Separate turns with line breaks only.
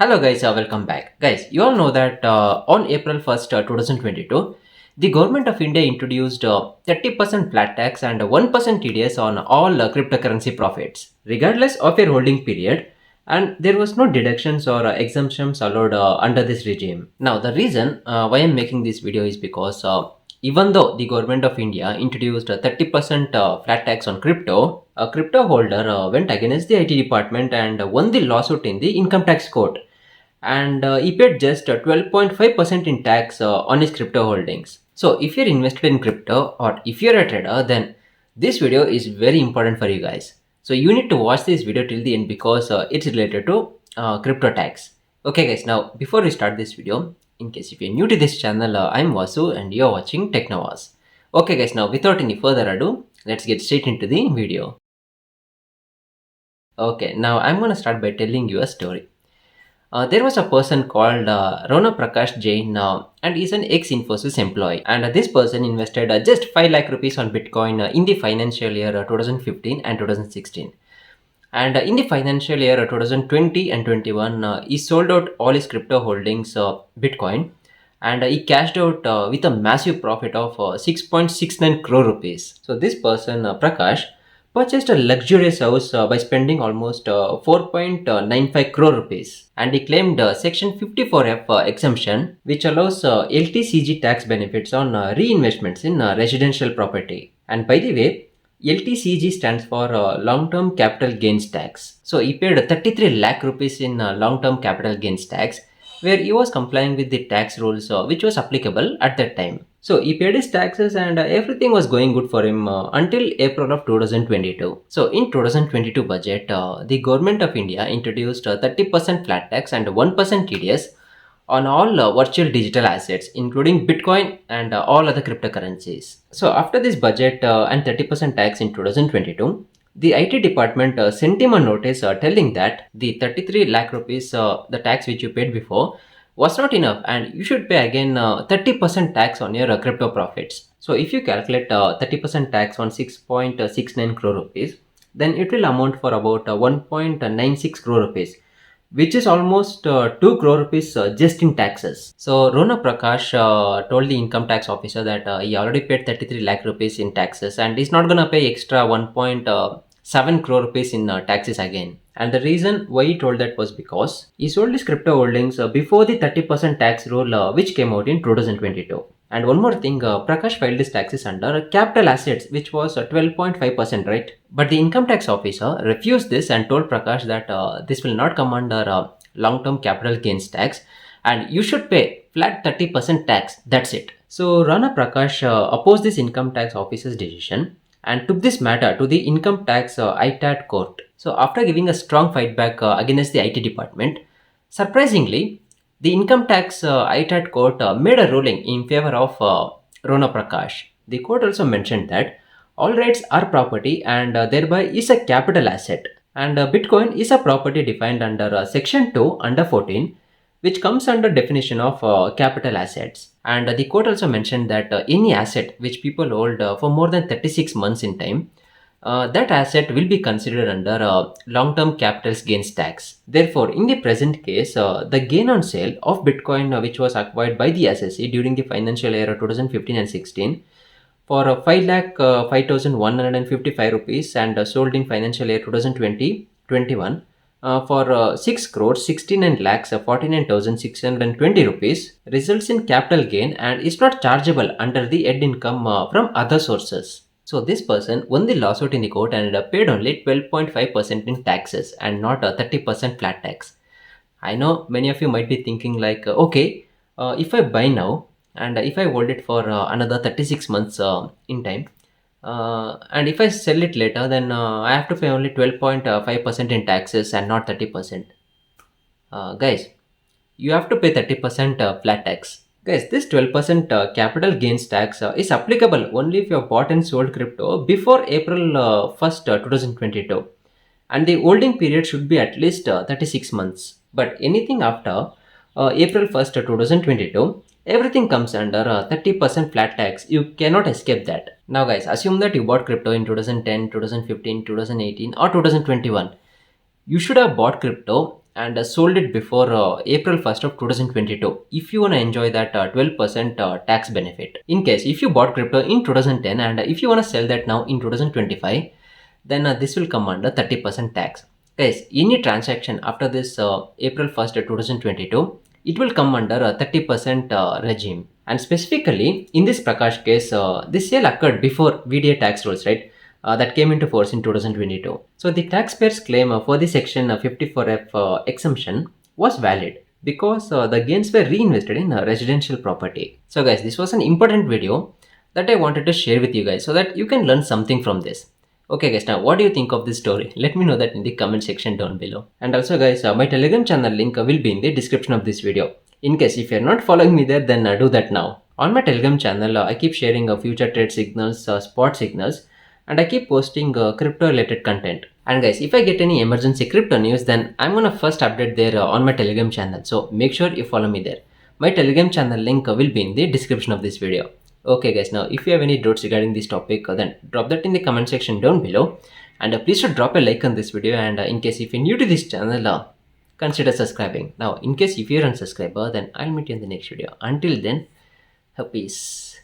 Hello guys, welcome back. Guys, you all know that on April 1st, 2022, the government of India introduced 30% flat tax and 1% TDS on all cryptocurrency profits, regardless of your holding period, and there was no deductions or exemptions allowed under this regime. Now, the reason why I'm making this video is because even though the government of India introduced a 30% flat tax on crypto, a crypto holder went against the IT department and won the lawsuit in the income tax court, and he paid just 12.5% in tax on his crypto holdings. So if you're invested in crypto or if you're a trader, then this video is very important for you guys. So you need to watch this video till the end because it's related to crypto tax. Okay guys, now before we start this video, in case if you're new to this channel, I'm Vasu and you're watching Techno. Okay guys, now without any further ado, let's get straight into the video. Okay, now I'm gonna start by telling you a story. There was a person called Rona Prakash Jain, and he's an ex-Infosys employee. And this person invested just 5 lakh rupees on Bitcoin in the financial year 2015 and 2016. And in the financial year 2020 and 21, he sold out all his crypto holdings, Bitcoin, and he cashed out with a massive profit of 6.69 crore rupees. So this person, Prakash, purchased a luxurious house by spending almost 4.95 crore rupees, and he claimed Section 54F exemption, which allows LTCG tax benefits on reinvestments in residential property. And by the way, LTCG stands for long-term capital gains tax. So he paid 33 lakh rupees in long-term capital gains tax, where he was complying with the tax rules which was applicable at that time. So he paid his taxes and everything was going good for him until April of 2022. So in 2022 budget, the government of India introduced 30% flat tax and 1% TDS on all virtual digital assets, including Bitcoin and all other cryptocurrencies. So after this budget and 30% tax in 2022, the IT department sent him a notice telling that the 33 lakh rupees, the tax which you paid before, was not enough and you should pay again 30% tax on your crypto profits. So if you calculate 30% tax on 6.69 crore rupees, then it will amount for about 1.96 crore rupees, which is almost 2 crore rupees just in taxes. So Rona Prakash told the income tax officer that he already paid 33 lakh rupees in taxes and he's not gonna pay extra 1.7 crore rupees in taxes again. And the reason why he told that was because he sold his crypto holdings before the 30% tax rule which came out in 2022. And one more thing, Prakash filed his taxes under capital assets, which was 12.5%, right? But the income tax officer refused this and told Prakash that this will not come under long-term capital gains tax and you should pay flat 30% tax. That's it. So Rana Prakash opposed this income tax officer's decision and took this matter to the income tax ITAT court. So after giving a strong fight back against the IT department, surprisingly, the income tax ITAT court made a ruling in favor of Rona Prakash. The court also mentioned that all rights are property and thereby is a capital asset. And Bitcoin is a property defined under Section 2 under 14, which comes under definition of capital assets. And the court also mentioned that any asset which people hold for more than 36 months in time, that asset will be considered under long-term capital gains tax. Therefore, in the present case, the gain on sale of Bitcoin which was acquired by the SSE during the financial year 2015 and 16 for 5,05,155 rupees and sold in financial year 2020-21 for 6 crores 69 lakhs 49,620 rupees results in capital gain and is not chargeable under the ed income from other sources. So this person won the lawsuit in the court and paid only 12.5% in taxes and not 30% flat tax. I know many of you might be thinking like, okay, if I buy now and if I hold it for another 36 months in time, and if I sell it later, then I have to pay only 12.5% in taxes and not 30%. Guys, you have to pay 30% flat tax. Guys, this 12% capital gains tax is applicable only if you have bought and sold crypto before April 1st, 2022. And the holding period should be at least 36 months. But anything after April 1st, 2022, everything comes under 30% flat tax. You cannot escape that. Now guys, assume that you bought crypto in 2010, 2015, 2018 or 2021. You should have bought crypto and sold it before April 1st of 2022 if you want to enjoy that 12% tax benefit. In case if you bought crypto in 2010 and if you want to sell that now in 2025, then this will come under 30% tax. Guys, any transaction after this April 1st 2022, it will come under a 30% regime. And specifically in this Prakash case, this sale occurred before VDA tax rules, right? That came into force in 2022. So the taxpayer's claim for the section 54F exemption was valid because the gains were reinvested in residential property. So guys, this was an important video that I wanted to share with you guys so that you can learn something from this. Okay guys, now what do you think of this story? Let me know that in the comment section down below. And also guys, my Telegram channel link will be in the description of this video. In case if you're not following me there, then do that now. On my Telegram channel, I keep sharing future trade signals, spot signals, and I keep posting crypto related content. And guys, if I get any emergency crypto news, then I'm gonna first update there on my Telegram channel. So make sure you follow me there. My Telegram channel link will be in the description of this video. Okay guys, now if you have any doubts regarding this topic, then drop that in the comment section down below. And please should drop a like on this video. And in case if you're new to this channel, consider subscribing. Now in case if you're unsubscriber, then I'll meet you in the next video. Until then, peace.